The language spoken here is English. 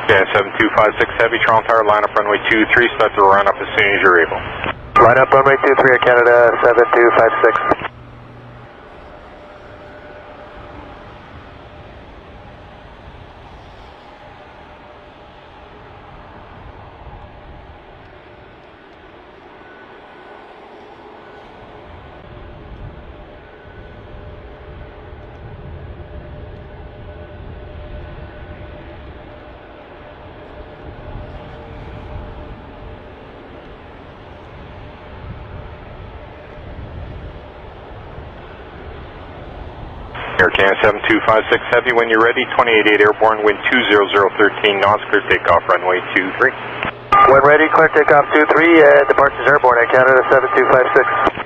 Yeah, 7256 Heavy, Toronto Tower, line up runway 23, start the run up as soon as you're able. Line up runway 23 Air Canada 7256. Air Canada 7256 Heavy, when you're ready, 288 airborne, wind 20013 knots, clear takeoff runway 23. When ready, clear takeoff 23, departures airborne, Air Canada 7256.